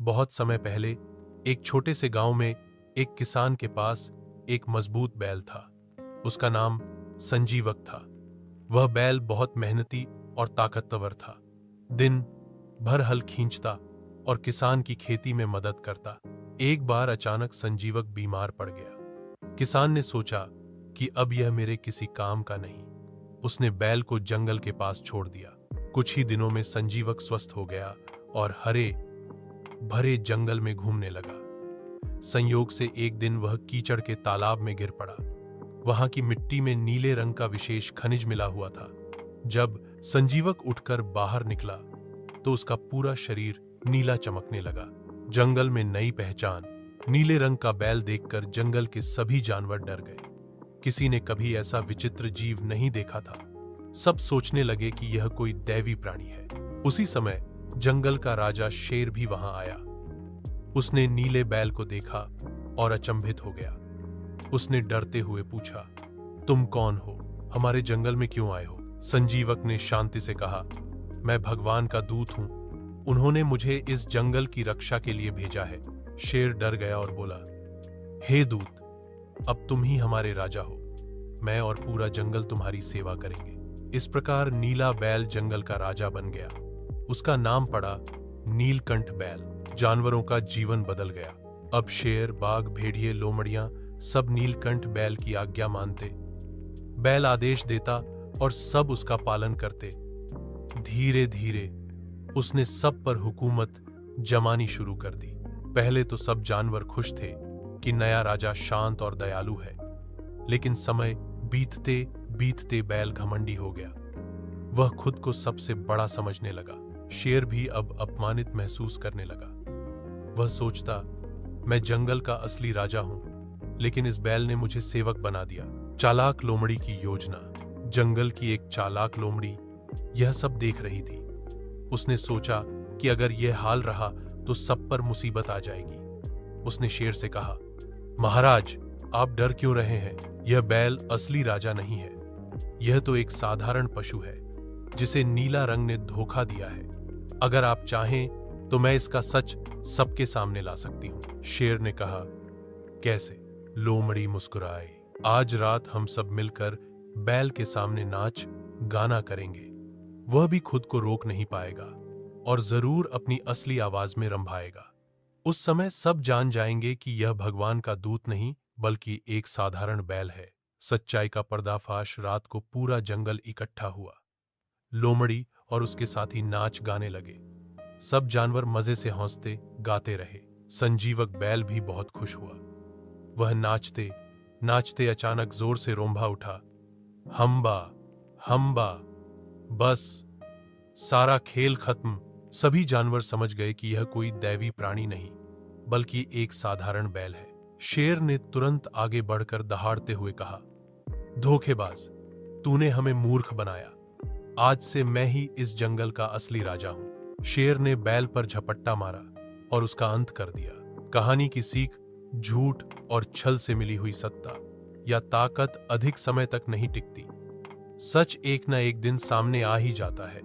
बहुत समय पहले एक छोटे से गांव में एक किसान के पास एक मजबूत बैल था। उसका नाम संजीवक था। वह बैल बहुत मेहनती और ताकतवर था। दिन भर हल खींचता और किसान की खेती में मदद करता। एक बार अचानक संजीवक बीमार पड़ गया। किसान ने सोचा कि अब यह मेरे किसी काम का नहीं। उसने बैल को जंगल के पास छोड़ दिया। कुछ ही दिनों में संजीवक स्वस्थ हो गया और हरे भरे जंगल में घूमने लगा। संयोग से एक दिन वह कीचड़ के तालाब में गिर पड़ा। वहां की मिट्टी में नीले रंग का विशेष खनिज मिला हुआ था। जब संजीवक उठकर बाहर निकला तो उसका पूरा शरीर नीला चमकने लगा। जंगल में नई पहचान, नीले रंग का बैल देखकर जंगल के सभी जानवर डर गए। किसी ने कभी ऐसा विचित्र जीव नहीं देखा था। सब सोचने लगे कि यह कोई दैवी प्राणी है। उसी समय जंगल का राजा शेर भी वहां आया। उसने नीले बैल को देखा और अचंभित हो गया। उसने डरते हुए पूछा, तुम कौन हो? हमारे जंगल में क्यों आए हो? संजीवक ने शांति से कहा, मैं भगवान का दूत हूं। उन्होंने मुझे इस जंगल की रक्षा के लिए भेजा है। शेर डर गया और बोला, हे दूत, अब तुम ही हमारे राजा हो। मैं और पूरा जंगल तुम्हारी सेवा करेंगे। इस प्रकार नीला बैल जंगल का राजा बन गया। उसका नाम पड़ा नीलकंठ बैल। जानवरों का जीवन बदल गया। अब शेर, बाघ, भेड़िए, लोमड़ियां सब नीलकंठ बैल की आज्ञा मानते। बैल आदेश देता और सब उसका पालन करते। धीरे धीरे उसने सब पर हुकूमत जमानी शुरू कर दी। पहले तो सब जानवर खुश थे कि नया राजा शांत और दयालु है। लेकिन समय बीतते बीतते बैल घमंडी हो गया। वह खुद को सबसे बड़ा समझने लगा। शेर भी अब अपमानित महसूस करने लगा। वह सोचता, मैं जंगल का असली राजा हूं, लेकिन इस बैल ने मुझे सेवक बना दिया। चालाक लोमड़ी की योजना। जंगल की एक चालाक लोमड़ी यह सब देख रही थी। उसने सोचा कि अगर यह हाल रहा तो सब पर मुसीबत आ जाएगी। उसने शेर से कहा, महाराज, आप डर क्यों रहे हैं? यह बैल असली राजा नहीं है। यह तो एक साधारण पशु है जिसे नीला रंग ने धोखा दिया है। अगर आप चाहें तो मैं इसका सच सबके सामने ला सकती हूं। शेर ने कहा, कैसे? लोमड़ी मुस्कुराई। आज रात हम सब मिलकर बैल के सामने नाच गाना करेंगे। वह भी खुद को रोक नहीं पाएगा और जरूर अपनी असली आवाज में रंभाएगा। उस समय सब जान जाएंगे कि यह भगवान का दूत नहीं बल्कि एक साधारण बैल है। सच्चाई का पर्दाफाश रात को पूरा जंगल इकट्ठा हुआ। लोमड़ी और उसके साथी नाच गाने लगे। सब जानवर मजे से हंसते गाते रहे। संजीवक बैल भी बहुत खुश हुआ। वह नाचते नाचते अचानक जोर से रोंभा उठा, हम्बा हम्बा। बस सारा खेल खत्म। सभी जानवर समझ गए कि यह कोई दैवी प्राणी नहीं बल्कि एक साधारण बैल है। शेर ने तुरंत आगे बढ़कर दहाड़ते हुए कहा, धोखेबाज, तूने हमें मूर्ख बनाया। आज से मैं ही इस जंगल का असली राजा हूं। शेर ने बैल पर झपट्टा मारा और उसका अंत कर दिया। कहानी की सीख, झूठ और छल से मिली हुई सत्ता या ताकत अधिक समय तक नहीं टिकती। सच एक न एक दिन सामने आ ही जाता है।